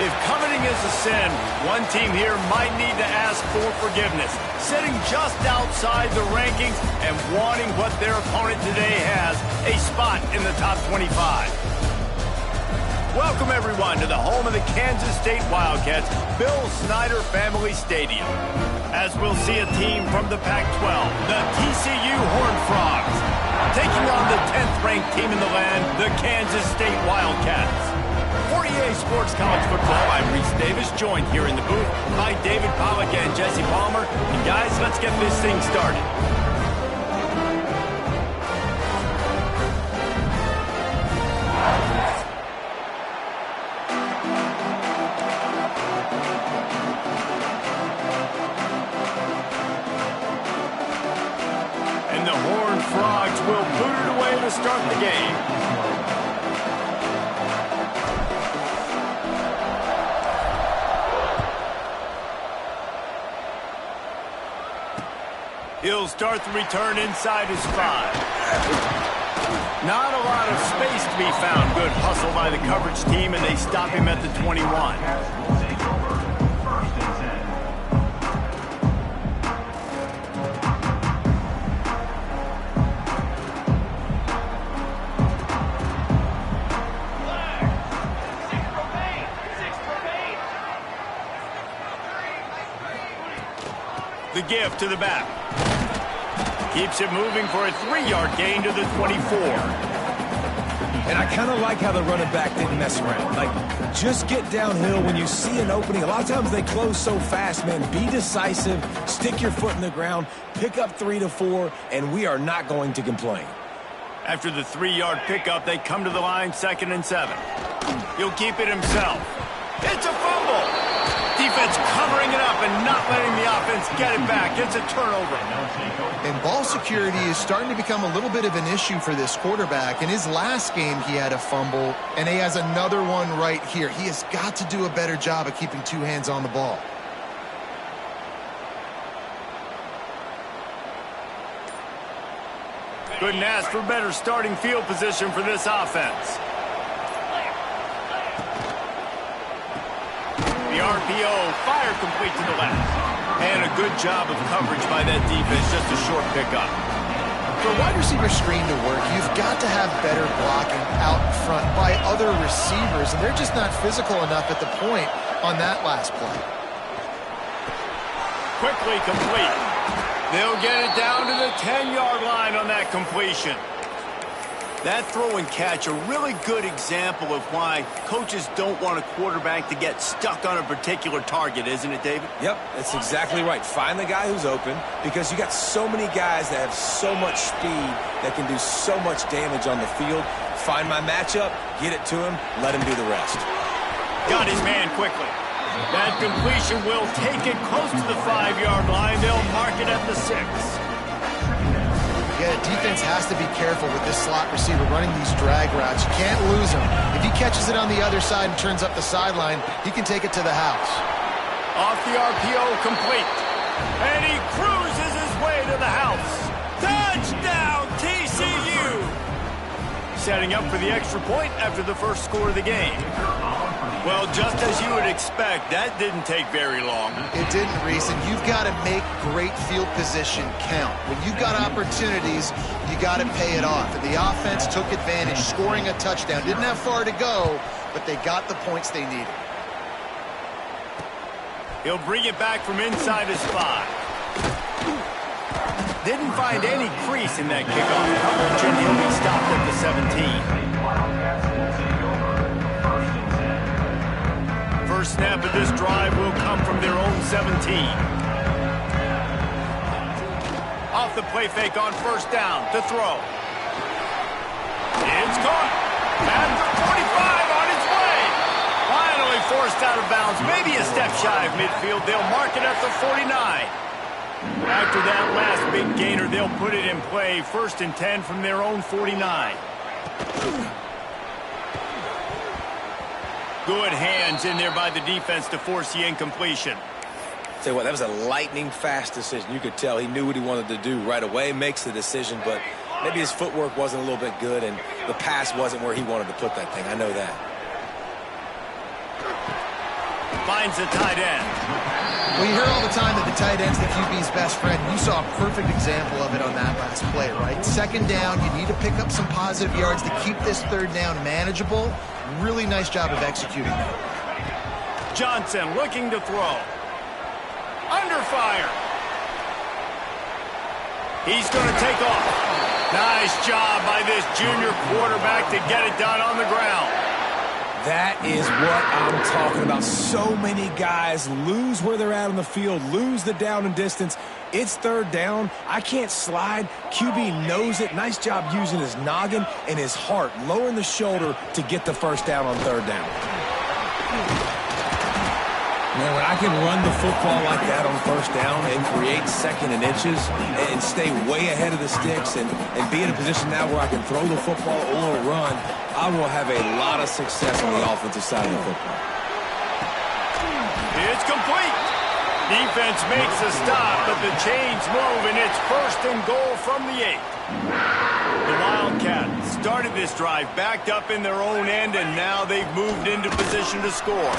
If coveting is a sin, one team here might need to ask for forgiveness, sitting just outside the rankings and wanting what their opponent today has, a spot in the top 25. Welcome, everyone, to the home of the Kansas State Wildcats, Bill Snyder Family Stadium. As we'll see a team from the Pac-12, the TCU Horned Frogs, taking on the 10th-ranked team in the land, the Kansas State Wildcats. For EA Sports College Football, I'm Reese Davis, joined here in the booth by David Pollack and Jesse Palmer. And guys, let's get this thing started. And the Horned Frogs will boot it away to start the game. He'll start the return inside his 5. Not a lot of space to be found. Good hustle by the coverage team, and they stop him at the 21. The give to the back. Keeps it moving for a 3-yard gain to the 24. And I kind of like how the running back didn't mess around. Like, just get downhill when you see an opening. A lot of times they close so fast, man. Be decisive, stick your foot in the ground, pick up 3 to 4, and we are not going to complain. After the 3-yard pickup, they come to the line 2nd and 7. He'll keep it himself. It's a fumble. Defense covering it up and not letting the offense get it back. It's a turnover. And ball security is starting to become a little bit of an issue for this quarterback. In his last game, he had a fumble, and he has another one right here. He has got to do a better job of keeping 2 hands on the ball. Couldn't ask for better starting field position for this offense. The RPO, fire complete to the left. And a good job of coverage by that defense, just a short pickup. For a wide receiver screen to work, you've got to have better blocking out in front by other receivers, and they're just not physical enough at the point on that last play. Quickly complete. They'll get it down to the 10-yard line on that completion. That throw and catch, a really good example of why coaches don't want a quarterback to get stuck on a particular target, isn't it, David? Yep, that's exactly right. Find the guy who's open, because you got so many guys that have so much speed that can do so much damage on the field. Find my matchup, get it to him, let him do the rest. Got his man quickly. That completion will take it close to the 5-yard line. They'll mark it at the 6. Yeah, defense has to be careful with this slot receiver running these drag routes. You can't lose him. If he catches it on the other side and turns up the sideline, he can take it to the house. Off the RPO, complete. And he cruises his way to the house. Touchdown, TCU! Setting up for the extra point after the first score of the game. Well, just as you would expect, that didn't take very long. It didn't, Reese, and you've got to make great field position count. When you've got opportunities, you got to pay it off. And the offense took advantage, scoring a touchdown. Didn't have far to go, but they got the points they needed. He'll bring it back from inside his 5. Didn't find any crease in that kickoff coverage, and he'll be stopped at the 17. First snap of this drive will come from their own 17. Off the play fake on first down to throw. It's caught. At the 45 on its way. Finally forced out of bounds. Maybe a step shy of midfield. They'll mark it at the 49. After that last big gainer, they'll put it in play. 1st and 10 from their own 49. Good hands in there by the defense to force the incompletion. Tell you what, that was a lightning-fast decision. You could tell he knew what he wanted to do right away, makes the decision, but maybe his footwork wasn't a little bit good, and the pass wasn't where he wanted to put that thing. I know that. Finds the tight end. Well, you hear all the time that the tight end's the QB's best friend. You saw a perfect example of it on that last play, right? Second down, you need to pick up some positive yards to keep this third down manageable. Really nice job of executing that. Johnson looking to throw. Under fire. He's going to take off. Nice job by this junior quarterback to get it done on the ground. That is what I'm talking about. So many guys lose where they're at on the field, lose the down and distance. It's third down. I can't slide. QB knows it. Nice job using his noggin and his heart, lowering the shoulder to get the first down on third down. Man, when I can run the football like that on first down and create second and inches and stay way ahead of the sticks and be in a position now where I can throw the football or run, I will have a lot of success on the offensive side of the football. It's complete. Defense makes a stop, but the chains move, and it's first and goal from the 8. The Wildcats started this drive backed up in their own end, and now they've moved into position to score.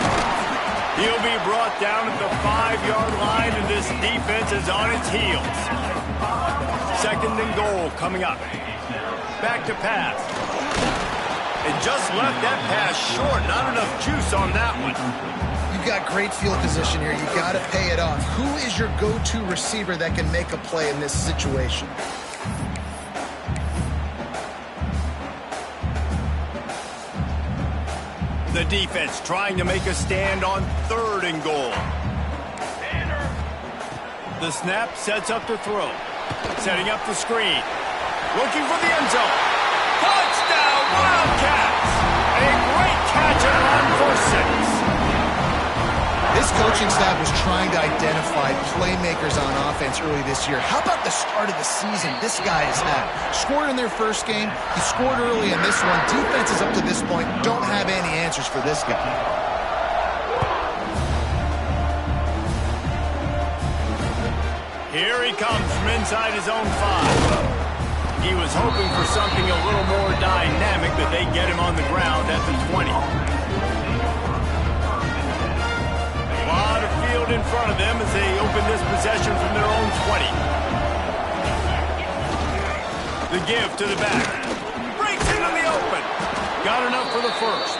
He'll be brought down at the 5-yard line, and this defense is on its heels. Second and goal coming up. Back to pass. And just left that pass short. Not enough juice on that one. You've got great field position here. You've got to pay it off. Who is your go-to receiver that can make a play in this situation? The defense trying to make a stand on third and goal. The snap sets up to throw. Setting up the screen. Looking for the end zone. Touchdown, Wildcats! A great catch and run for 6. This coaching staff was trying to identify playmakers on offense early this year. How about the start of the season this guy has had? Scored in their first game. He scored early in this one. Defenses up to this point don't have any answers for this guy. Here he comes from inside his own 5. He was hoping for something a little more dynamic, but they get him on the ground at the 20. In front of them as they open this possession from their own 20. The give to the back. Breaks into the open. Got enough for the first.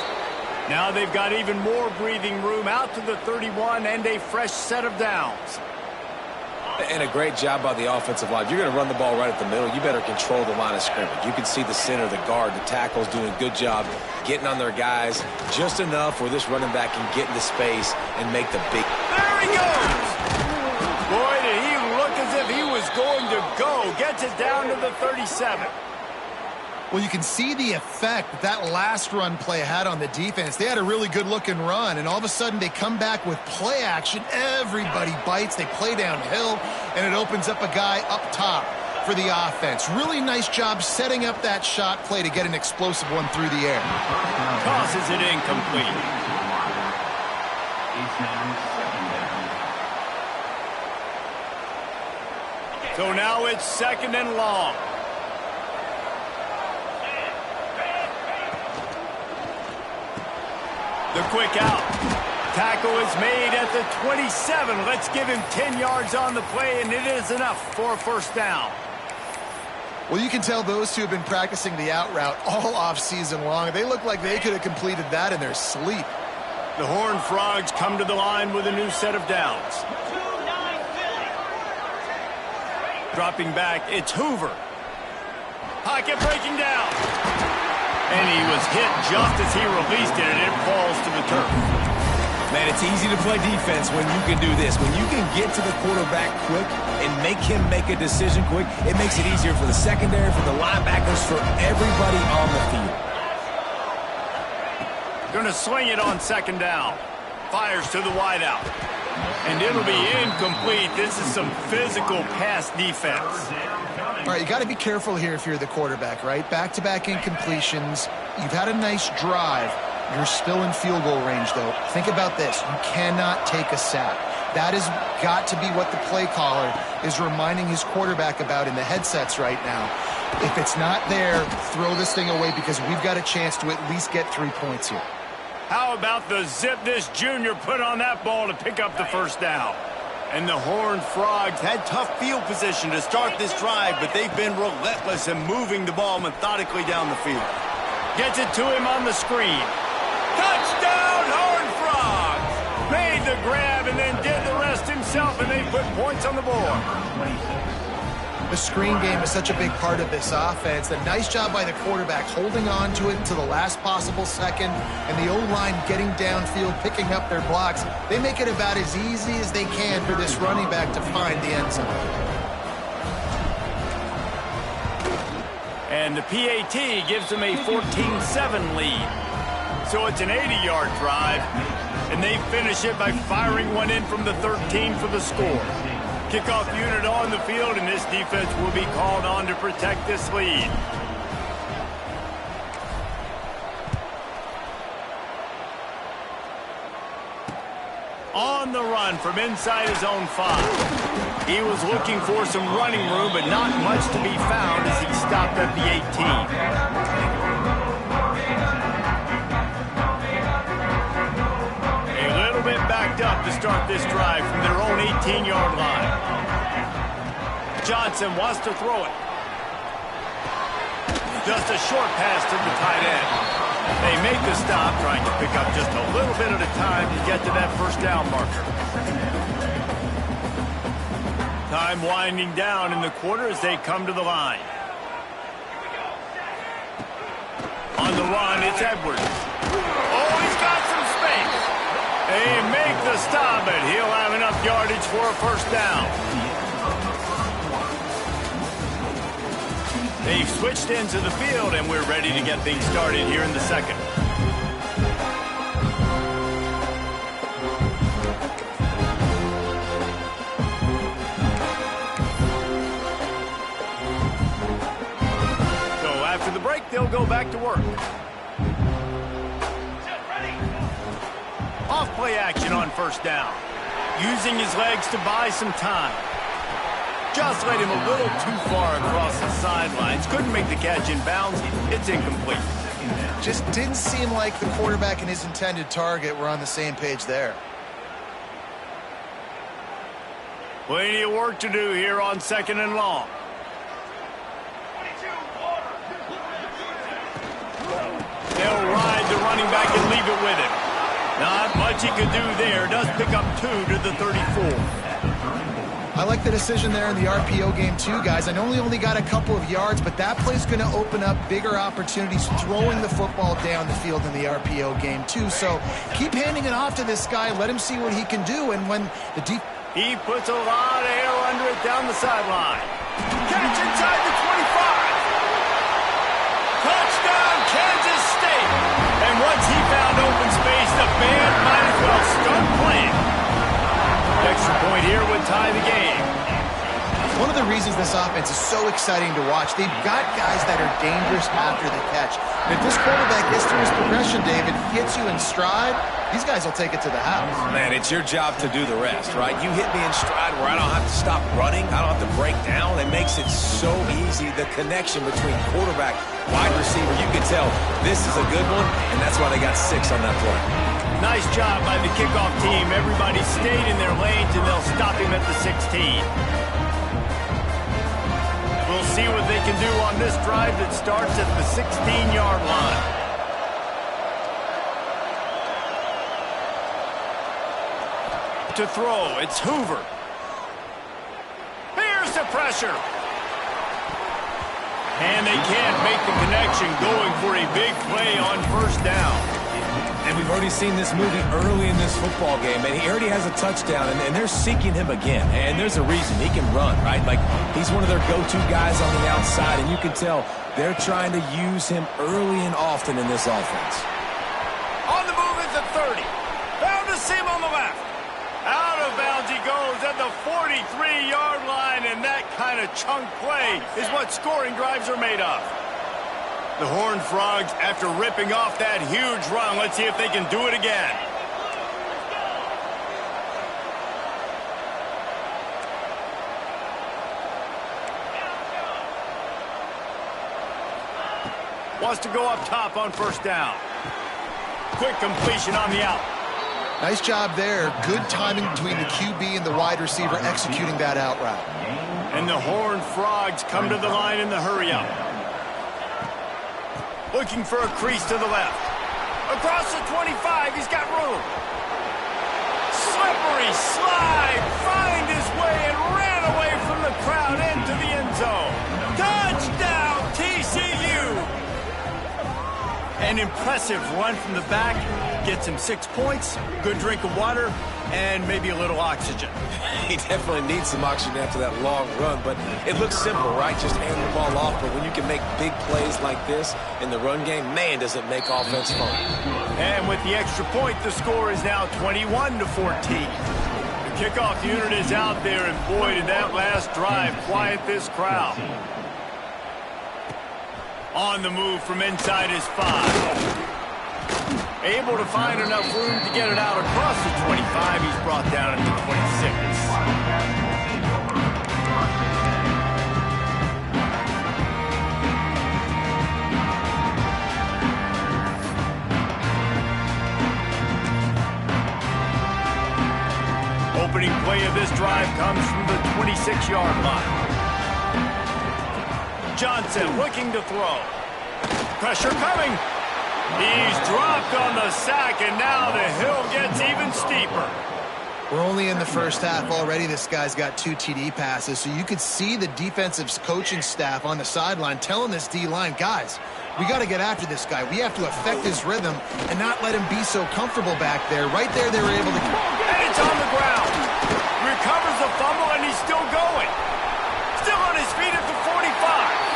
Now they've got even more breathing room out to the 31 and a fresh set of downs. And a great job by the offensive line. If you're going to run the ball right at the middle, you better control the line of scrimmage. You can see the center, the guard, the tackles doing a good job getting on their guys just enough where this running back can get into space and make the big... There he goes! Boy, did he look as if he was going to go. Gets it down to the 37. Well, you can see the effect that last run play had on the defense. They had a really good-looking run, and all of a sudden they come back with play action. Everybody bites. They play downhill, and it opens up a guy up top for the offense. Really nice job setting up that shot play to get an explosive one through the air. Tosses it incomplete. So now it's second and long. The quick out. Tackle is made at the 27. Let's give him 10 yards on the play, and it is enough for a first down. Well, you can tell those two have been practicing the out route all off season long. They look like they could have completed that in their sleep. The Horned Frogs come to the line with a new set of downs. Dropping back, it's Hoover. Pocket breaking down. And he was hit just as he released it, and it falls to the turf. Man, it's easy to play defense when you can do this. When you can get to the quarterback quick and make him make a decision quick, it makes it easier for the secondary, for the linebackers, for everybody on the field. Going to swing it on second down. Fires to the wideout. And it'll be incomplete. This is some physical pass defense. All right, you got to be careful here if you're the quarterback, right? Back-to-back incompletions. You've had a nice drive. You're still in field goal range, though. Think about this. You cannot take a sack. That has got to be what the play caller is reminding his quarterback about in the headsets right now. If it's not there, throw this thing away because we've got a chance to at least get 3 points here. How about the zip this junior put on that ball to pick up the first down? And the Horned Frogs had tough field position to start this drive, but they've been relentless in moving the ball methodically down the field. Gets it to him on the screen. Touchdown, Horned Frogs! Made the grab and then did the rest himself, and they put points on the board. The screen game is such a big part of this offense. A nice job by the quarterback holding on to it to the last possible second, and the O-line getting downfield, picking up their blocks. They make it about as easy as they can for this running back to find the end zone. And the PAT gives them a 14-7 lead. So it's an 80-yard drive, and they finish it by firing one in from the 13 for the score. Kickoff unit on the field, and this defense will be called on to protect this lead. On the run from inside his own 5. He was looking for some running room, but not much to be found as he stopped at the 18. A little bit backed up to start this drive from their own 18-yard line. Johnson wants to throw it. Just a short pass to the tight end. They make the stop, trying to pick up just a little bit at a time to get to that first down marker. Time winding down in the quarter as they come to the line. On the run, it's Edwards. Oh, he's got some space. They make the stop, but he'll have enough yardage for a first down. They've switched into the field, and we're ready to get things started here in the second. So after the break, they'll go back to work. Off-play action on first down. Using his legs to buy some time. Just led him a little too far across the sidelines. Couldn't make the catch in bounds. It's incomplete. Just didn't seem like the quarterback and his intended target were on the same page there. Plenty of work to do here on second and long. They'll ride the running back and leave it with him. Not much he could do there. Does pick up 2 to the 34. I like the decision there in the RPO game too, guys. I know he only got a couple of yards, but that play's going to open up bigger opportunities throwing the football down the field in the RPO game too. So keep handing it off to this guy. Let him see what he can do. And when the he puts a lot of air under it down the sideline. Catch inside the 25. Touchdown, Kansas State. And once he found open space, the band might as well start playing. Extra point here would tie the game. One of the reasons this offense is so exciting to watch, they've got guys that are dangerous after the catch. And if this quarterback gets through his progression, David, gets you in stride, these guys will take it to the house. Man, it's your job to do the rest, right? You hit me in stride where I don't have to stop running. I don't have to break down. It makes it so easy. The connection between quarterback, wide receiver, you can tell this is a good one, and that's why they got 6 on that play. Nice job by the kickoff team. Everybody stayed in their lanes, and they'll stop him at the 16. We'll see what they can do on this drive that starts at the 16-yard line. To throw, it's Hoover. Here's the pressure. And they can't make the connection, going for a big play on first down. And we've already seen this movie early in this football game, and he already has a touchdown, and they're seeking him again. And there's a reason. He can run, right? Like, he's one of their go-to guys on the outside, and you can tell they're trying to use him early and often in this offense. On the move is the 30. Found a seam on the left. Out of bounds he goes at the 43-yard line, and that kind of chunk play is what scoring drives are made of. The Horned Frogs, after ripping off that huge run, let's see if they can do it again. Wants to go up top on first down. Quick completion on the out. Nice job there. Good timing between the QB and the wide receiver executing that out route. And the Horned Frogs come to the line in the hurry-up. Looking for a crease to the left. Across the 25, he's got room. Slippery slide, find his way and ran away from the crowd into the end zone. Touchdown, TCU! An impressive run from the back. Gets him 6 points, good drink of water, and maybe a little oxygen. He definitely needs some oxygen after that long run, but it looks simple, right? Just hand the ball off, but when you can make big plays like this in the run game, man, does it make offense fun. And with the extra point, the score is now 21-14. The kickoff unit is out there, and boy, did that last drive quiet this crowd. On the move from inside his 5. Able to find enough room to get it out across the 25. He's brought down at the 26. Opening play of this drive comes from the 26-yard line. Johnson looking to throw. Pressure coming. He's dropped on the sack, and now the hill gets even steeper. We're only in the first half already. This guy's got 2 TD passes, so you could see the defensive coaching staff on the sideline telling this D-line, guys, we got to get after this guy. We have to affect his rhythm and not let him be so comfortable back there. Right there, they were able to... And it's on the ground. Recovers the fumble, and he's still going. Still on his feet at the 45.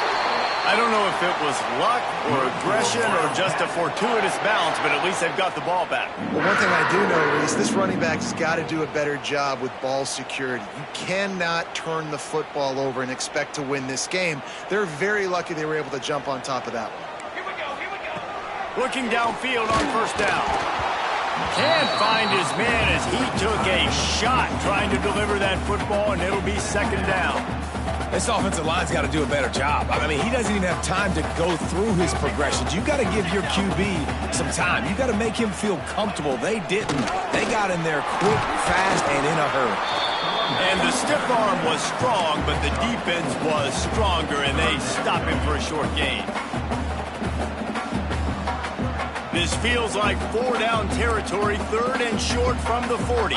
I don't know if it was luck or aggression or just a fortuitous bounce, but at least they've got the ball back. Well, one thing I do know, Reese, this running back's got to do a better job with ball security. You cannot turn the football over and expect to win this game. They're very lucky they were able to jump on top of that one. Here we go. Looking downfield on first down. Can't find his man as he took a shot trying to deliver that football, and it'll be second down. This offensive line's got to do a better job. I mean, he doesn't even have time to go through his progressions. You've got to give your QB some time. You've got to make him feel comfortable. They didn't. They got in there quick, fast, and in a hurry. And the stiff arm was strong, but the defense was stronger, and they stop him for a short gain. This feels like 4-down territory, 3rd and short from the 40.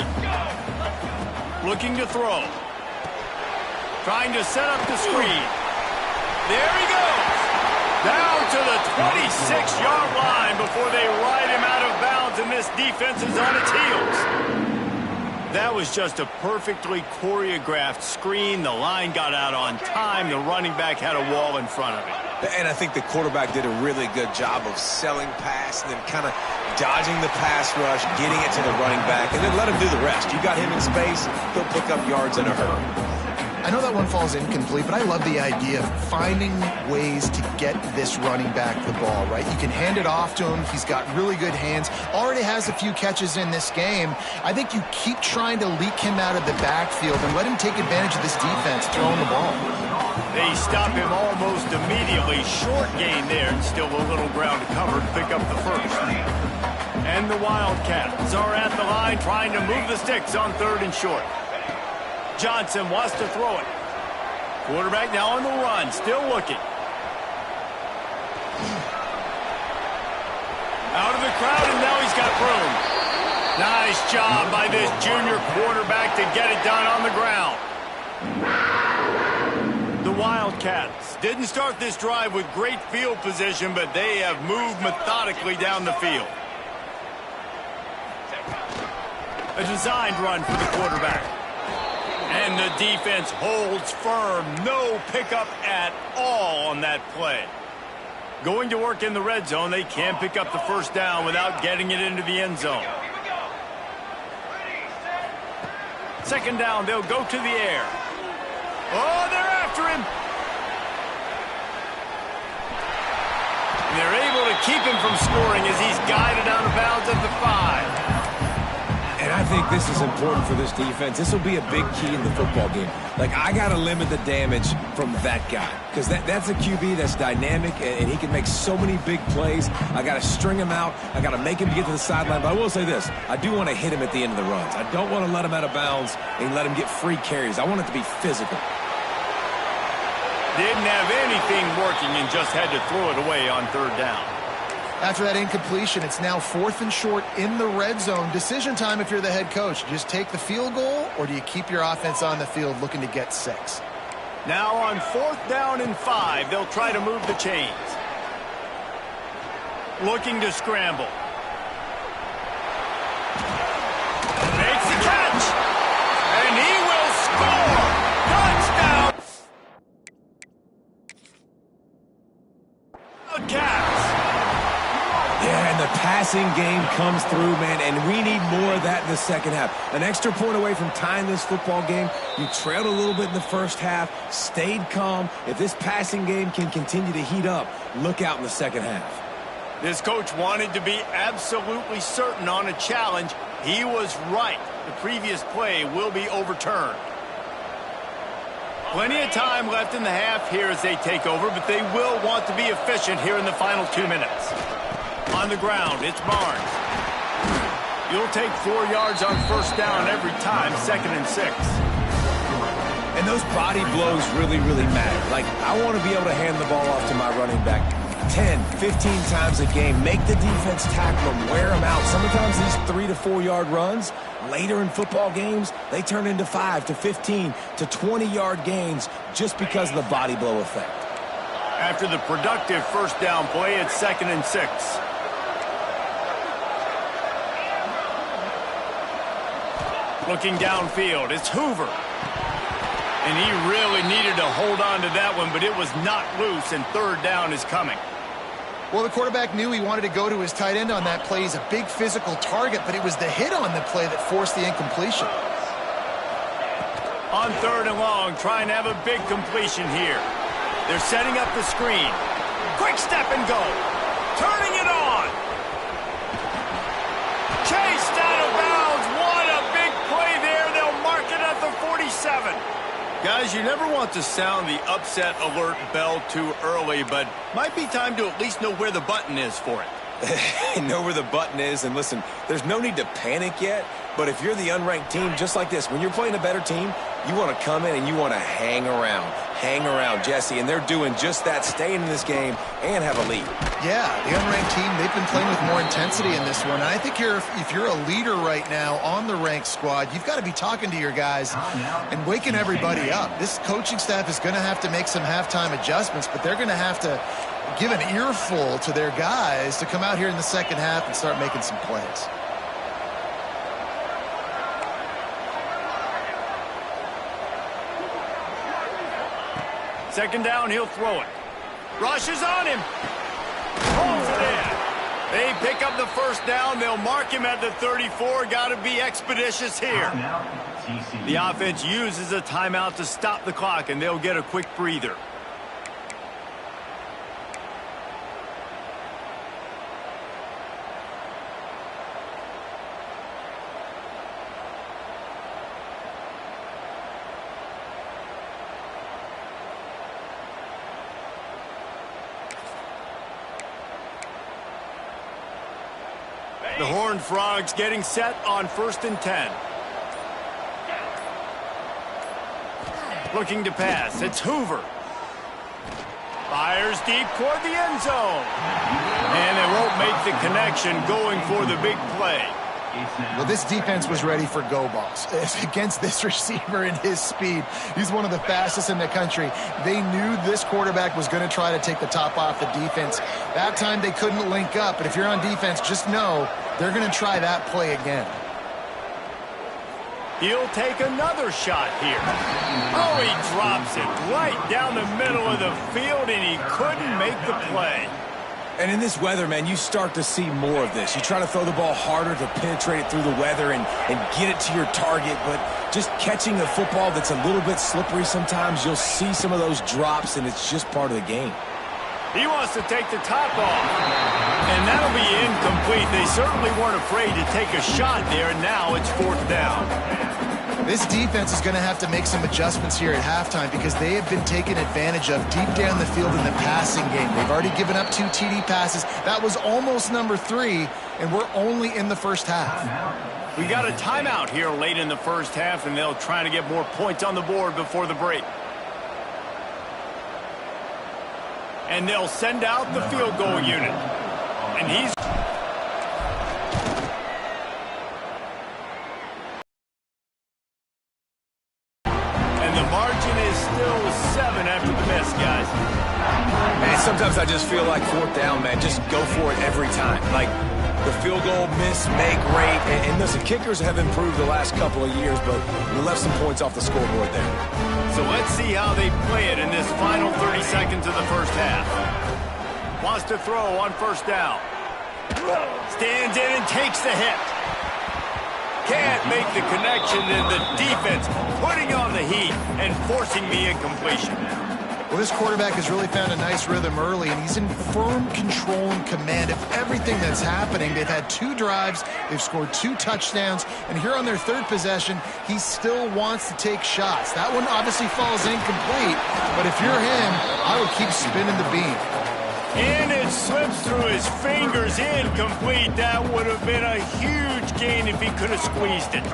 Looking to throw. Trying to set up the screen. There he goes. Down to the 26-yard line before they ride him out of bounds, and this defense is on its heels. That was just a perfectly choreographed screen. The line got out on time. The running back had a wall in front of it. And I think the quarterback did a really good job of selling pass and then kind of dodging the pass rush, getting it to the running back, and then let him do the rest. You got him in space, he'll pick up yards in a hurry. I know that one falls incomplete, but I love the idea of finding ways to get this running back the ball, right? You can hand it off to him. He's got really good hands. Already has a few catches in this game. I think you keep trying to leak him out of the backfield and let him take advantage of this defense throwing the ball. They stop him almost immediately. Short gain there, and still a little ground to cover to pick up the first. And the Wildcats are at the line trying to move the sticks on 3rd and short. Johnson wants to throw it. Quarterback now on the run, still looking. Out of the crowd, and now he's got room. Nice job by this junior quarterback to get it done on the ground. The Wildcats didn't start this drive with great field position, but they have moved methodically down the field. A designed run for the quarterback. And the defense holds firm. No pickup at all on that play. Going to work in the red zone. They can't pick up the first down without getting it into the end zone. Second down, they'll go to the air. Oh, they're after him. And they're able to keep him from scoring as he's guided out of bounds at the 5. And I think this this is important for this defense. This will be a big key in the football game. Like, I got to limit the damage from that guy because that's a QB that's dynamic, and he can make so many big plays. I got to string him out. I got to make him get to the sideline. But I will say this. I do want to hit him at the end of the runs. I don't want to let him out of bounds and let him get free carries. I want it to be physical. Didn't have anything working and just had to throw it away on third down. After that incompletion, it's now 4th and short in the red zone. Decision time if you're the head coach. Just take the field goal, or do you keep your offense on the field looking to get 6? Now on 4th down and 5, they'll try to move the chains. Looking to scramble. Makes the catch. And he will score. Touchdown. Cats. Yeah, and the passing game comes through, man, and we need more of that in the second half. An extra point away from tying this football game. You trailed a little bit in the first half, stayed calm. If this passing game can continue to heat up, look out in the second half. This coach wanted to be absolutely certain on a challenge. He was right. The previous play will be overturned. Plenty of time left in the half here as they take over, but they will want to be efficient here in the final 2 minutes. On the ground, it's Barnes. You'll take 4 yards on first down every time, 2nd and 6. And those body blows really, really matter. Like, I want to be able to hand the ball off to my running back 10, 15 times a game. Make the defense tackle them, wear them out. Sometimes these 3 to 4 yard runs, later in football games, they turn into 5 to 15 to 20 yard gains just because of the body blow effect. After the productive first down play, it's 2nd and 6. Looking downfield, it's Hoover. And he really needed to hold on to that one, but it was not loose, and third down is coming. Well, the quarterback knew he wanted to go to his tight end on that play. He's a big physical target, but it was the hit on the play that forced the incompletion. On 3rd and long, trying to have a big completion here. They're setting up the screen. Quick step and go. Turning it on. Chased out of bounds. What a big play there. They'll mark it at the 47. Guys, you never want to sound the upset alert bell too early, but might be time to at least know where the button is for it. Know where the button is, and listen, there's no need to panic yet, but if you're the unranked team, just like this, when you're playing a better team, you want to come in and you want to hang around, Jesse, and they're doing just that, staying in this game and have a lead. Yeah, the unranked team, they've been playing with more intensity in this one, and I think if you're a leader right now on the ranked squad, you've got to be talking to your guys and waking everybody up. This coaching staff is going to have to make some halftime adjustments, but they're going to have to give an earful to their guys to come out here in the second half and start making some plays. Second down, he'll throw it. Rushes on him. Pulls it in. They pick up the first down. They'll mark him at the 34. Got to be expeditious here. The offense uses a timeout to stop the clock, and they'll get a quick breather. The Horned Frogs getting set on 1st and 10. Looking to pass. It's Hoover. Fires deep toward the end zone. And they won't make the connection going for the big play. Well, this defense was ready for go balls. Against this receiver and his speed, he's one of the fastest in the country. They knew this quarterback was going to try to take the top off the defense. That time they couldn't link up, but if you're on defense, just know they're going to try that play again. He'll take another shot here. Oh, he drops it right down the middle of the field, and he couldn't make the play. And in this weather, man, you start to see more of this. You try to throw the ball harder to penetrate it through the weather and get it to your target, but just catching a football that's a little bit slippery sometimes, you'll see some of those drops, and it's just part of the game. He wants to take the top off. And that'll be incomplete. They certainly weren't afraid to take a shot there, and now it's 4th down. This defense is going to have to make some adjustments here at halftime because they have been taken advantage of deep down the field in the passing game. They've already given up 2 TD passes. That was almost number 3, and we're only in the first half. We got a timeout here late in the first half, and they'll try to get more points on the board before the break. And they'll send out the field goal unit. And he's... And the margin is still 7 after the miss, guys. Man, sometimes I just feel like 4th down, man. Just go for it every time. Like, the field goal miss, make great. And listen, kickers have improved the last couple of years, but we left some points off the scoreboard there. So let's see how they play it in this final 30 seconds of the first half. Wants to throw on 1st down. Stands in and takes the hit. Can't make the connection, and the defense putting on the heat and forcing the incompletion. Well, this quarterback has really found a nice rhythm early, and he's in firm control and command of everything that's happening. They've had 2 drives, they've scored 2 touchdowns, and here on their 3rd possession, he still wants to take shots. That one obviously falls incomplete, but if you're him, I would keep spinning the beam. And it slips through his fingers, incomplete. That would have been a huge gain if he could have squeezed it.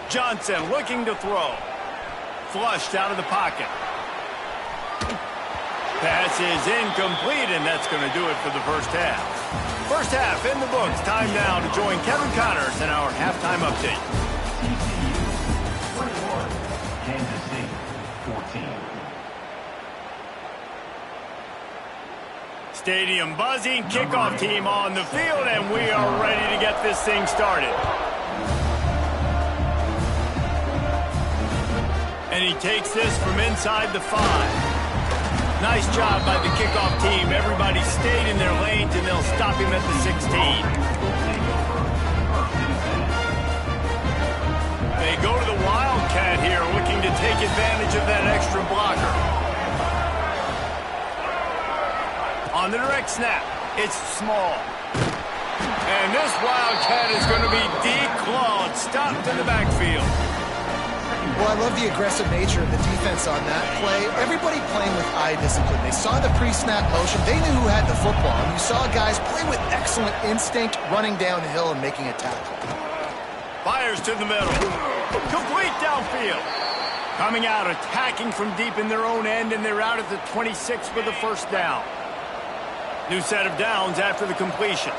Johnson looking to throw. Flushed out of the pocket. Pass is incomplete, and that's going to do it for the first half. First half in the books. Time now to join Kevin Connors in our halftime update. Kansas City, 14. Stadium buzzing, kickoff team on the field, and we are ready to get this thing started. And he takes this from inside the 5. Nice job by the kickoff team. Everybody stayed in their lanes, and they'll stop him at the 16. They go to the Wildcat here, looking to take advantage of that extra blocker. On the direct snap, it's small. And this Wildcat is going to be declawed, stopped in the backfield. Well, I love the aggressive nature of the defense on that play. Everybody playing with eye discipline. They saw the pre-snap motion. They knew who had the football. And you saw guys play with excellent instinct, running downhill and making a tackle. Fires to the middle. Complete downfield. Coming out, attacking from deep in their own end, and they're out at the 26 for the 1st down. New set of downs after the completion.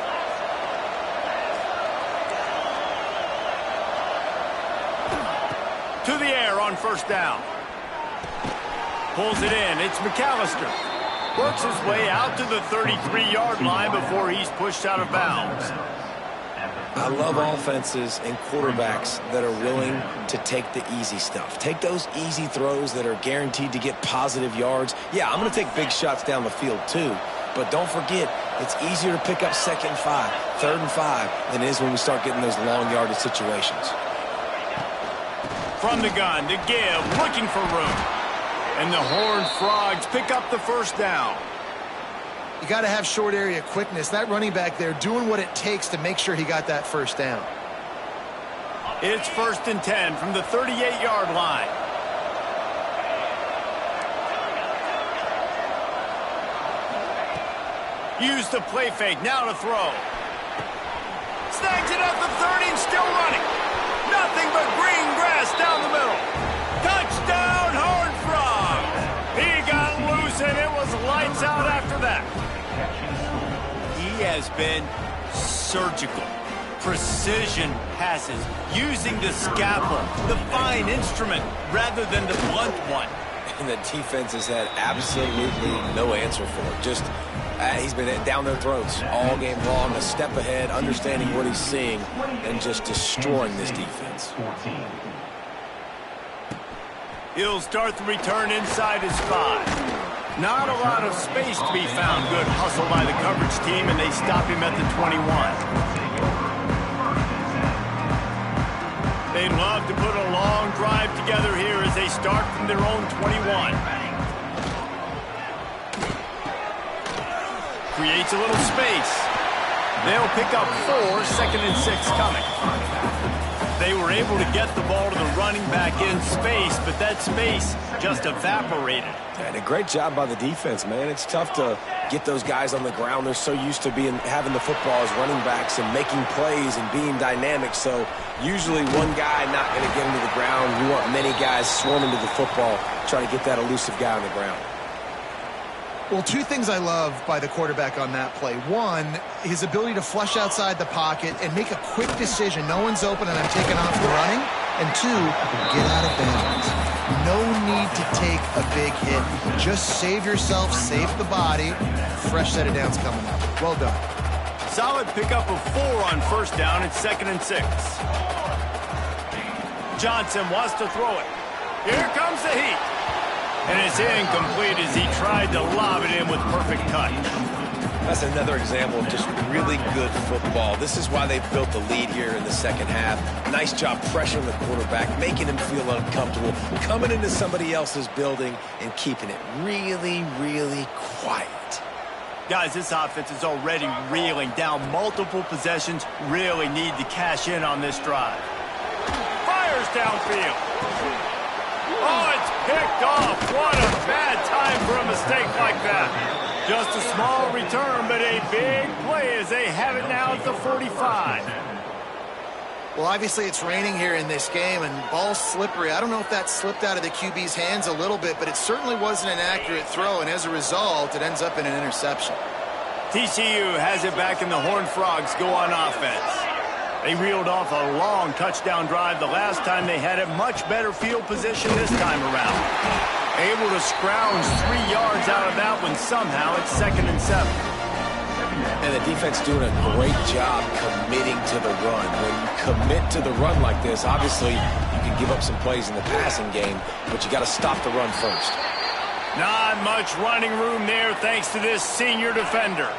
To the air on 1st down. Pulls it in. It's McAllister. Works his way out to the 33-yard line before he's pushed out of bounds. I love offenses and quarterbacks that are willing to take the easy stuff. Take those easy throws that are guaranteed to get positive yards. Yeah, I'm going to take big shots down the field too. But don't forget, it's easier to pick up 2nd and 5, 3rd and 5 than it is when we start getting those long yardage situations. From the gun to give, looking for room. And the Horned Frogs pick up the 1st down. You got to have short area quickness. That running back there doing what it takes to make sure he got that 1st down. It's 1st and 10 from the 38-yard line. Use the play fake, now to throw. Snags it at the 30 and still running. Nothing but green grass down the middle. Touchdown, Horned Frogs. He got loose, and it was lights out after that. He has been surgical. Precision passes, using the scalpel, the fine instrument, rather than the blunt one. And the defense has had absolutely no answer for it. Just, he's been down their throats all game long, a step ahead, understanding what he's seeing, and just destroying this defense. He'll start the return inside his 5. Not a lot of space to be found. Good hustle by the coverage team, and they stop him at the 21. They'd love to put a long drive together here as they start from their own 21. creates a little space. They'll pick up 4, 2nd and 6 coming. They were able to get the ball to the running back in space, but that space just evaporated. And a great job by the defense, man. It's tough to get those guys on the ground. They're so used to having the football as running backs and making plays and being dynamic. So usually one guy not going to get into the ground. You want many guys swarming to the football, trying to get that elusive guy on the ground. Well, 2 things I love by the quarterback on that play. 1, his ability to flush outside the pocket and make a quick decision. No one's open and I'm taking off and running. And 2, get out of bounds. No need to take a big hit. Just save yourself, save the body. Fresh set of downs coming up. Well done. Solid pickup of 4 on 1st down and 2nd and 6. Johnson wants to throw it. Here comes the heat. And it's incomplete as he tried to lob it in with perfect touch. That's another example of just really good football. This is why they've built the lead here in the second half. Nice job pressuring the quarterback, making him feel uncomfortable, coming into somebody else's building and keeping it really, really quiet. Guys, this offense is already reeling down multiple possessions. Really need to cash in on this drive. Fires downfield. Oh, it's picked off. What a bad time for a mistake like that. Just a small return, but a big play as they have it now at the 45. Well, obviously it's raining here in this game, and ball's slippery. I don't know if that slipped out of the QB's hands a little bit, but it certainly wasn't an accurate throw, and as a result, it ends up in an interception. TCU has it back, and the Horned Frogs go on offense. They reeled off a long touchdown drive the last time they had a much better field position this time around. Able to scrounge 3 yards out of that one somehow. It's 2nd and 7. And the defense doing a great job committing to the run. When you commit to the run like this, obviously you can give up some plays in the passing game, but you got to stop the run first. Not much running room there thanks to this senior defender.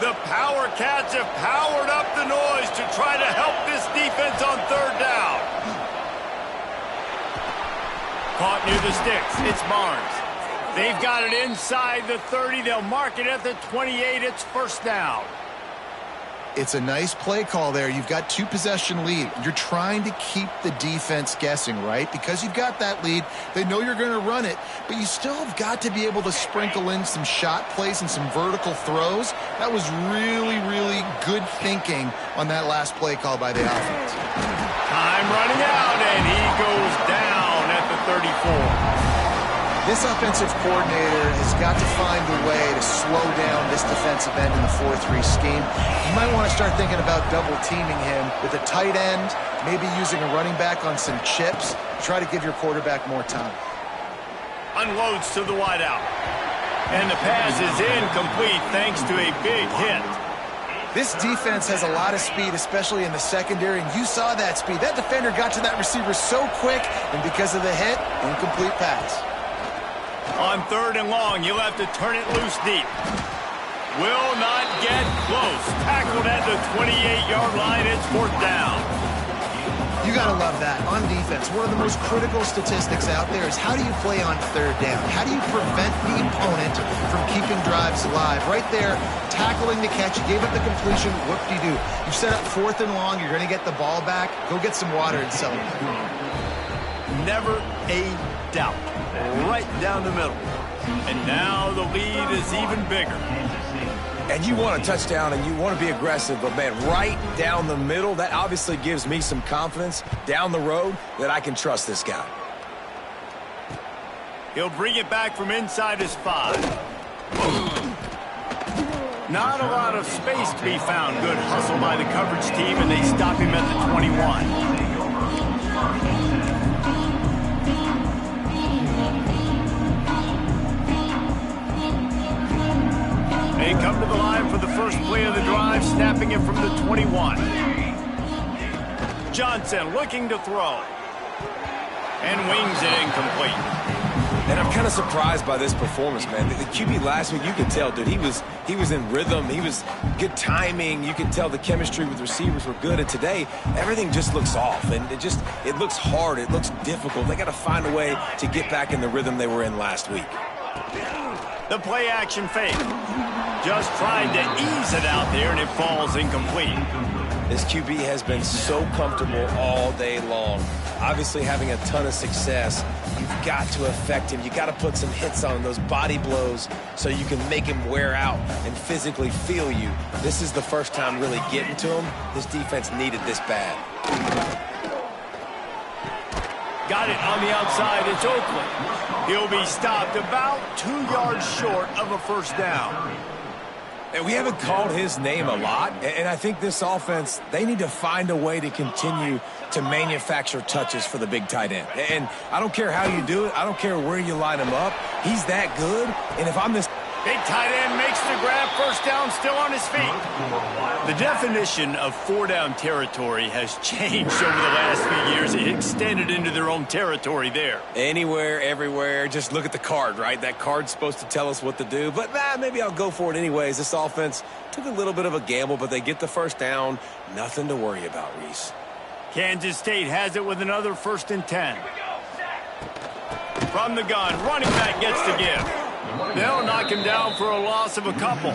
The Power Cats have powered up the noise to try to help this defense on 3rd down. Caught near the sticks. It's Barnes. They've got it inside the 30. They'll mark it at the 28. It's 1st down. It's a nice play call there. You've got 2-possession lead. You're trying to keep the defense guessing, right? Because you've got that lead, they know you're going to run it, but you still have got to be able to sprinkle in some shot plays and some vertical throws. That was really, really good thinking on that last play call by the offense. Time running out, and he goes down at the 34. This offensive coordinator has got to find a way to slow down this defensive end in the 4-3 scheme. You might want to start thinking about double-teaming him with a tight end, maybe using a running back on some chips. Try to give your quarterback more time. Unloads to the wideout. And the pass is incomplete thanks to a big hit. This defense has a lot of speed, especially in the secondary, and you saw that speed. That defender got to that receiver so quick, and because of the hit, incomplete pass. On 3rd and long, you'll have to turn it loose deep. Will not get close. Tackled at the 28-yard line. It's 4th down. You got to love that. On defense, one of the most critical statistics out there is how do you play on 3rd down? How do you prevent the opponent from keeping drives alive? Right there, tackling the catch. You gave up the completion. Whoop-de-doo. You set up 4th and long. You're going to get the ball back. Go get some water and celebrate. Never a doubt. Right down the middle. And now the lead is even bigger. And you want a touchdown and you want to be aggressive, but man, right down the middle, that obviously gives me some confidence down the road that I can trust this guy. He'll bring it back from inside his 5. Not a lot of space to be found. Good hustle by the coverage team, and they stop him at the 21. They come to the line for the first play of the drive, snapping it from the 21. Johnson looking to throw. And wings it incomplete. And I'm kind of surprised by this performance, man. The QB last week, you could tell, dude, he was in rhythm. He was good timing. You could tell the chemistry with receivers were good. And today, everything just looks off. And it looks hard. It looks difficult. They got to find a way to get back in the rhythm they were in last week. The play action fake. Just trying to ease it out there, and it falls incomplete. This QB has been so comfortable all day long. Obviously having a ton of success. You've got to affect him. You've got to put some hits on him, those body blows, so you can make him wear out and physically feel you. This is the first time really getting to him. This defense needed this bad. Got it on the outside. It's Oakland. He'll be stopped about 2 yards short of a first down. And we haven't called his name a lot, and I think this offense, they need to find a way to continue to manufacture touches for the big tight end. And I don't care how you do it. I don't care where you line him up. He's that good, and if I'm this... Big tight end makes the grab, first down, still on his feet. The definition of four-down territory has changed over the last few years. It extended into their own territory there. Anywhere, everywhere, just look at the card, right? That card's supposed to tell us what to do, but maybe I'll go for it anyways. This offense took a little bit of a gamble, but they get the first down. Nothing to worry about, Reese. Kansas State has it with another 1st and 10. From the gun, running back gets the give. They'll knock him down for a loss of a couple.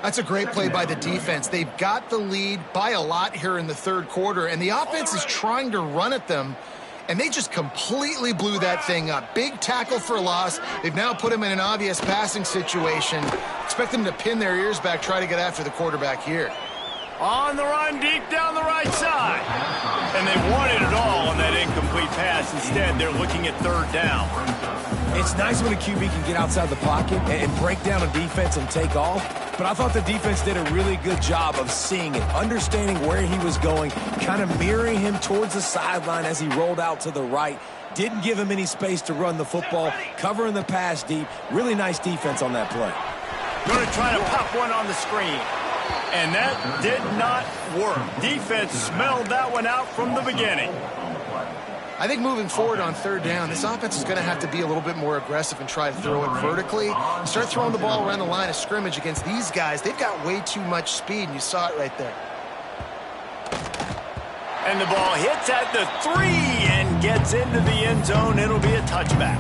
That's a great play by the defense. They've got the lead by a lot here in the third quarter, and the offense is trying to run at them, and they just completely blew that thing up. Big tackle for a loss. They've now put him in an obvious passing situation. Expect them to pin their ears back, try to get after the quarterback here. On the run, deep down the right side. And they wanted it all on that incomplete pass. Instead, they're looking at 3rd down. It's nice when a QB can get outside the pocket and break down a defense and take off, but I thought the defense did a really good job of seeing it, understanding where he was going, kind of mirroring him towards the sideline as he rolled out to the right. Didn't give him any space to run the football, covering the pass deep. Really nice defense on that play. Going to try to pop one on the screen. And that did not work. Defense smelled that one out from the beginning. I think moving forward on 3rd down, this offense is going to have to be a little bit more aggressive and try to throw it vertically. Start throwing the ball around the line of scrimmage against these guys. They've got way too much speed, and you saw it right there. And the ball hits at the 3 and gets into the end zone. It'll be a touchback.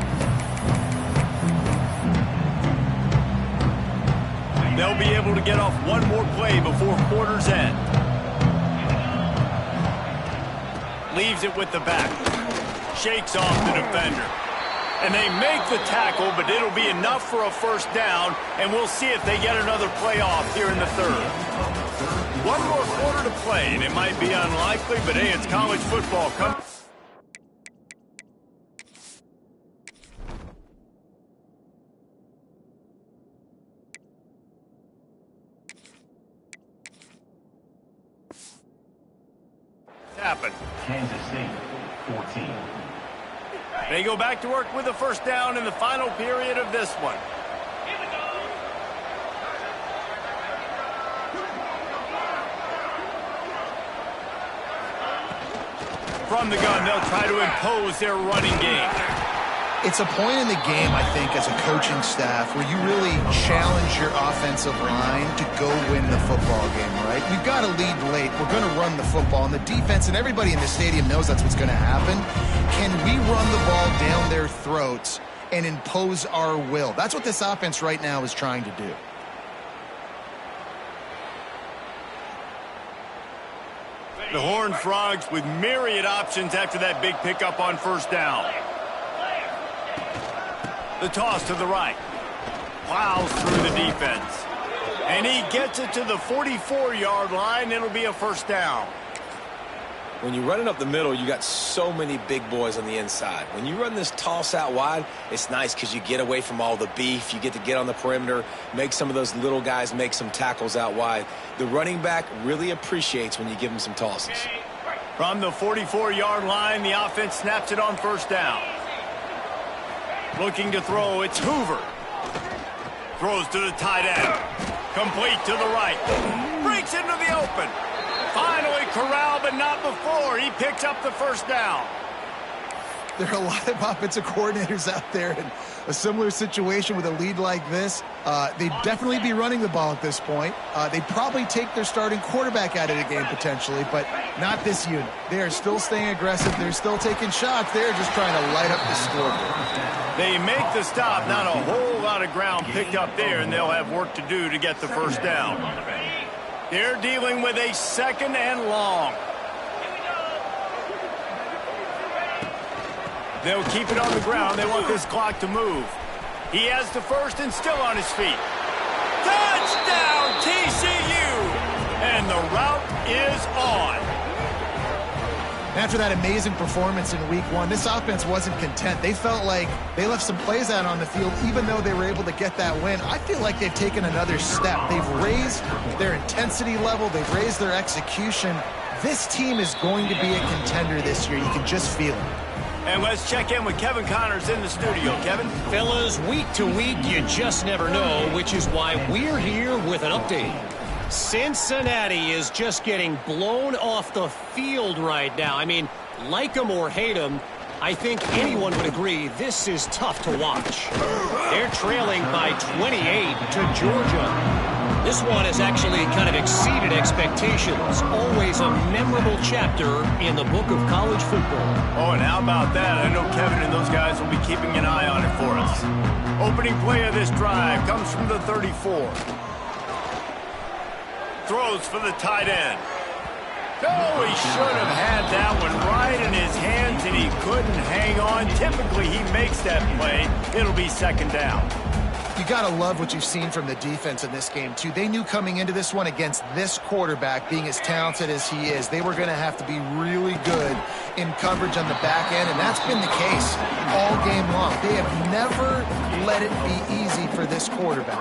They'll be able to get off one more play before quarter's end. Leaves it with the back. Shakes off the defender. And they make the tackle, but it'll be enough for a first down, and we'll see if they get another play off here in the 3rd. One more quarter to play, and it might be unlikely, but hey, it's college football. Come. Happen. Kansas State, 14. They go back to work with a first down in the final period of this one. From the gun, they'll try to impose their running game. It's a point in the game, I think, as a coaching staff where you really challenge your offensive line to go win the football game, right? We've got to lead late. We're going to run the football, and the defense and everybody in the stadium knows that's what's going to happen. Can we run the ball down their throats and impose our will? That's what this offense right now is trying to do. The Horned Frogs with myriad options after that big pickup on first down. The toss to the right. Plows through the defense. And he gets it to the 44-yard line. It'll be a first down. When you're running up the middle, you got so many big boys on the inside. When you run this toss out wide, it's nice because you get away from all the beef. You get to get on the perimeter, make some of those little guys make some tackles out wide. The running back really appreciates when you give him some tosses. From the 44-yard line, the offense snaps it on first down. Looking to throw, it's Hoover. Throws to the tight end. Complete to the right. Breaks into the open. Finally corralled, but not before. He picks up the first down. There are a lot of offensive coordinators out there in a similar situation with a lead like this. They'd definitely be running the ball at this point. They'd probably take their starting quarterback out of the game potentially, but not this unit. They are still staying aggressive. They're still taking shots. They're just trying to light up the scoreboard. They make the stop. Not a whole lot of ground picked up there, and they'll have work to do to get the first down. They're dealing with a 2nd and long. They'll keep it on the ground. They want this clock to move. He has the first and still on his feet. Touchdown, TCU! And the route is on. After that amazing performance in week 1, this offense wasn't content. They felt like they left some plays out on the field, even though they were able to get that win. I feel like they've taken another step. They've raised their intensity level. They've raised their execution. This team is going to be a contender this year. You can just feel it. And let's check in with Kevin Connors in the studio. Kevin? Fellas, week to week, you just never know, which is why we're here with an update. Cincinnati is just getting blown off the field right now. I mean, like them or hate them, I think anyone would agree this is tough to watch. They're trailing by 28 to Georgia. This one has actually kind of exceeded expectations. Always a memorable chapter in the book of college football. Oh, and how about that? I know Kevin and those guys will be keeping an eye on it for us. Opening play of this drive comes from the 34. Throws for the tight end. Oh, he should have had that one right in his hands, and he couldn't hang on. Typically, he makes that play. It'll be 2nd down. You got to love what you've seen from the defense in this game, too. They knew coming into this one against this quarterback, being as talented as he is, they were going to have to be really good in coverage on the back end, and that's been the case all game long. They have never let it be easy for this quarterback.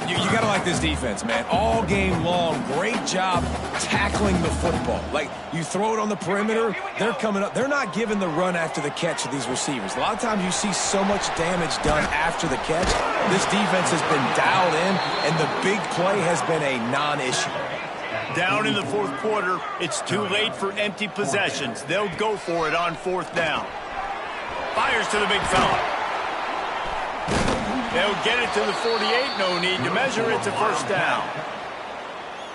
You got to like this defense, man. All game long, great job tackling the football. Like, you throw it on the perimeter, they're coming up. They're not giving the run after the catch to these receivers. A lot of times you see so much damage done after the catch. This defense has been dialed in, and the big play has been a non-issue. Down in the 4th quarter, it's too late for empty possessions. They'll go for it on 4th down. Fires to the big fella. They'll get it to the 48. No need to measure. It's a 1st down.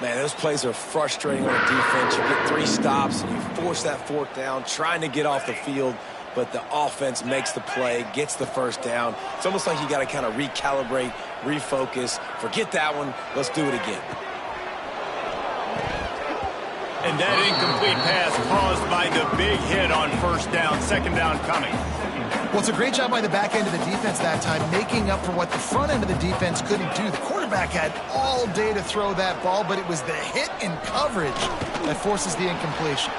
Man, those plays are frustrating on the defense. You get 3 stops, and you force that 4th down, trying to get off the field, but the offense makes the play, gets the 1st down. It's almost like you got to kind of recalibrate, refocus. Forget that one. Let's do it again. And that incomplete pass caused by the big hit on 1st down. 2nd down coming. Well, it's a great job by the back end of the defense that time, making up for what the front end of the defense couldn't do. The quarterback had all day to throw that ball, but it was the hit in coverage that forces the incompletion.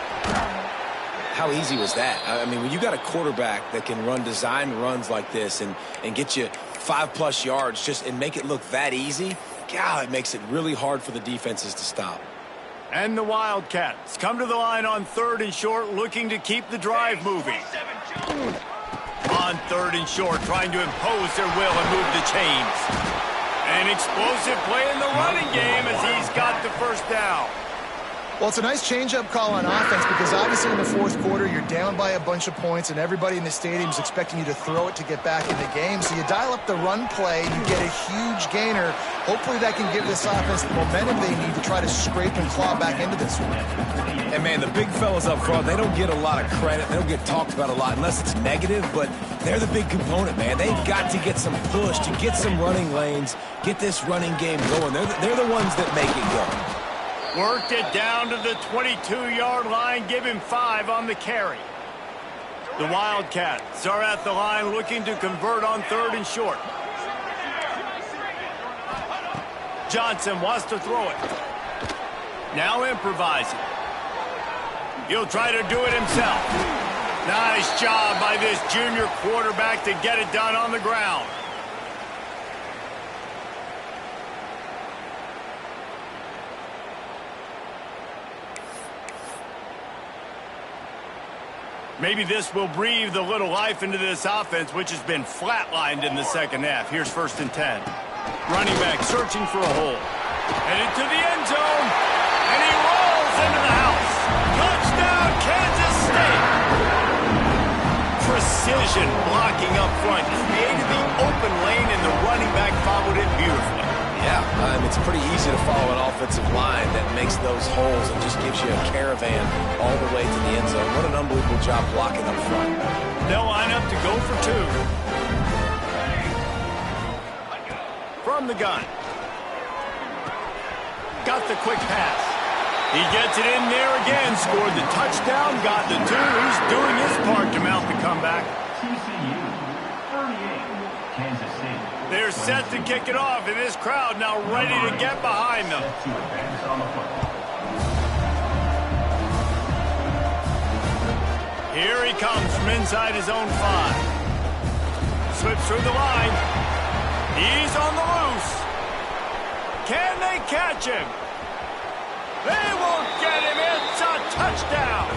How easy was that? I mean, when you got a quarterback that can run design runs like this and get you 5+ yards and make it look that easy, God, it makes it really hard for the defenses to stop. And the Wildcats come to the line on 3rd and short, looking to keep the drive moving. On 3rd and short, trying to impose their will and move the chains. An explosive play in the running game as he's got the 1st down. Well, it's a nice change-up call on offense because obviously in the 4th quarter, you're down by a bunch of points and everybody in the stadium is expecting you to throw it to get back in the game. So you dial up the run play, you get a huge gainer. Hopefully that can give this offense the momentum they need to try to scrape and claw back into this one. And, man, the big fellas up front, they don't get a lot of credit. They don't get talked about a lot unless it's negative, but they're the big component, man. They've got to get some push, to get some running lanes, get this running game going. They're the ones that make it go. Worked it down to the 22-yard line. Give him 5 on the carry. The Wildcats are at the line looking to convert on 3rd and short. Johnson wants to throw it. Now improvising. He'll try to do it himself. Nice job by this junior quarterback to get it done on the ground. Maybe this will breathe a little life into this offense, which has been flatlined in the 2nd half. Here's 1st and 10. Running back searching for a hole. Headed to the end zone, and he rolls into the house. Touchdown, Kansas State. precision blocking up front. Created the open lane, and the running back followed it beautifully. Yeah, it's pretty easy to follow an offensive line that makes those holes and just gives you a caravan all the way to the end zone. What an unbelievable job blocking up front. They'll line up to go for two. From the gun. Got the quick pass. He gets it in there again. Scored the touchdown. Got the two. He's doing his part to mount the comeback. TCU 38, Kansas State. They're set to kick it off, and this crowd now ready to get behind them. Set to advance on the football. Here he comes from inside his own 5. Slips through the line. He's on the loose. Can they catch him? They won't get him. It's a touchdown.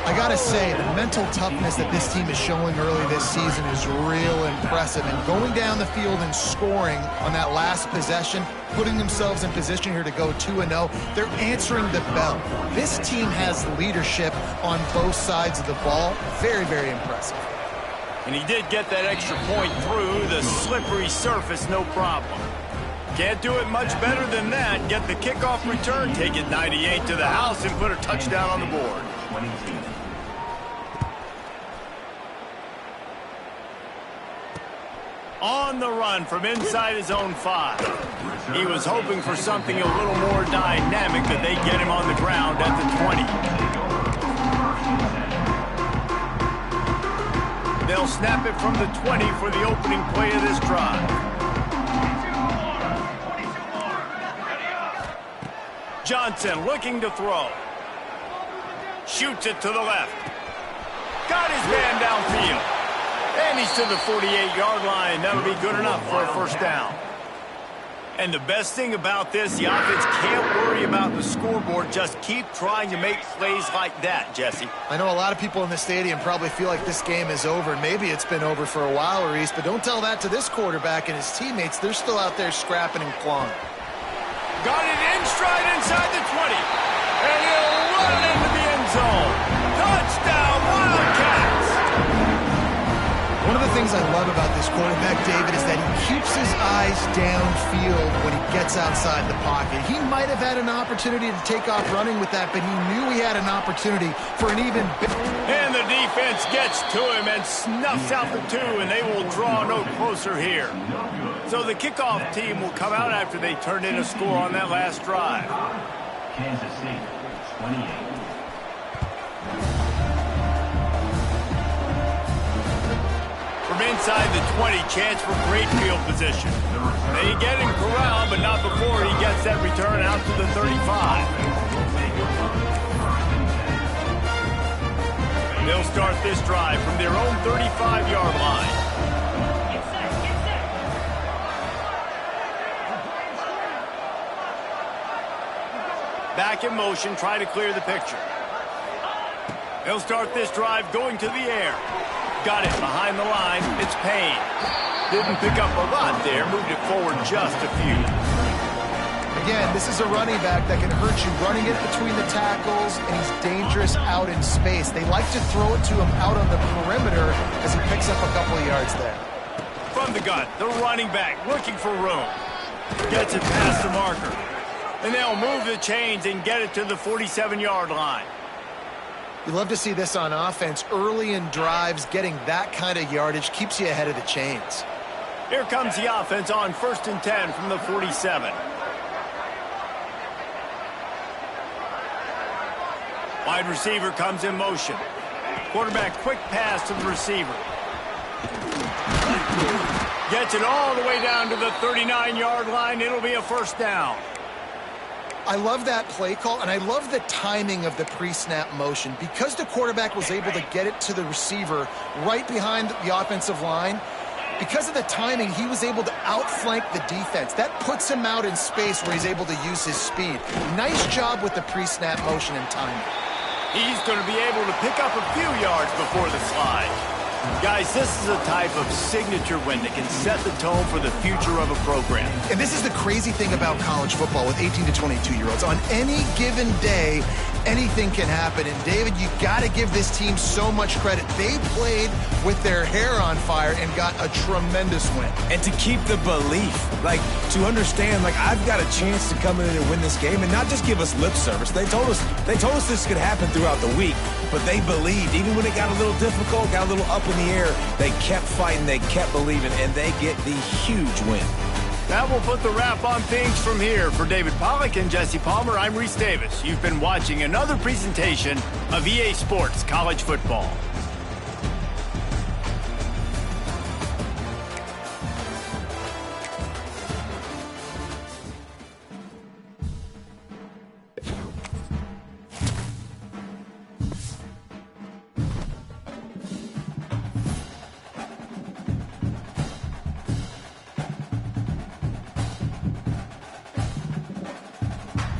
I gotta say, the mental toughness that this team is showing early this season is real impressive. And going down the field and scoring on that last possession, putting themselves in position here to go 2-0, they're answering the bell. This team has leadership on both sides of the ball. Very, very impressive. And he did get that extra point through the slippery surface, no problem. Can't do it much better than that. Get the kickoff return, take it 98 to the house, and put a touchdown on the board. 22. On the run from inside his own 5. He was hoping for something a little more dynamic, but they get him on the ground at the 20. They'll snap it from the 20 for the opening play of this drive. Johnson looking to throw. Shoots it to the left. Got his man downfield. And he's to the 48-yard line. That'll be good enough for a first down. And the best thing about this, the offense can't worry about the scoreboard. Just keep trying to make plays like that, Jesse. I know a lot of people in the stadium probably feel like this game is over. Maybe it's been over for a while, Reese, but don't tell that to this quarterback and his teammates. They're still out there scrapping and clawing. Got it in stride inside the 20. And he'll run it into the end zone. Touchdown, Wildcats! One of the things I love about this quarterback, David, is that he keeps his eyes downfield when he gets outside the pocket. He might have had an opportunity to take off running with that, but he knew he had an opportunity for an even bigger. And the defense gets to him and snuffs out the 2, and they will draw no closer here. So the kickoff team will come out after they turn in a score on that last drive. Kansas State 28. From inside the 20, chance for great field position. They get him corralled, but not before he gets that return out to the 35. They'll start this drive from their own 35-yard line. Back in motion, try to clear the picture. They'll start this drive going to the air. Got it behind the line. It's Payne. Didn't pick up a lot there. Moved it forward just a few. Again, this is a running back that can hurt you running it between the tackles, and he's dangerous out in space. They like to throw it to him out on the perimeter as he picks up a couple of yards there. From the gun, the running back looking for room. Gets it past the marker. And they'll move the chains and get it to the 47-yard line. You love to see this on offense. Early in drives, getting that kind of yardage keeps you ahead of the chains. Here comes the offense on 1st and 10 from the 47. Wide receiver comes in motion. Quarterback quick pass to the receiver. Gets it all the way down to the 39-yard line. It'll be a first down. I love that play call, and I love the timing of the pre-snap motion. Because the quarterback was able to get it to the receiver right behind the offensive line, because of the timing, he was able to outflank the defense. That puts him out in space where he's able to use his speed. Nice job with the pre-snap motion and timing. He's going to be able to pick up a few yards before the slide. Guys, this is a type of signature win that can set the tone for the future of a program. And this is the crazy thing about college football with 18 to 22-year-olds. On any given day, anything can happen. And David, you got to give this team so much credit. They played with their hair on fire and got a tremendous win. And to keep the belief, like to understand, like I've got a chance to come in and win this game and not just give us lip service. They told us this could happen throughout the week, but they believed. Even when it got a little difficult, got a little up in the air, they kept fighting, they kept believing, and they get the huge win. That will put the wrap on things from here. For David Pollack and Jesse Palmer, I'm Reese Davis. You've been watching another presentation of EA Sports College Football.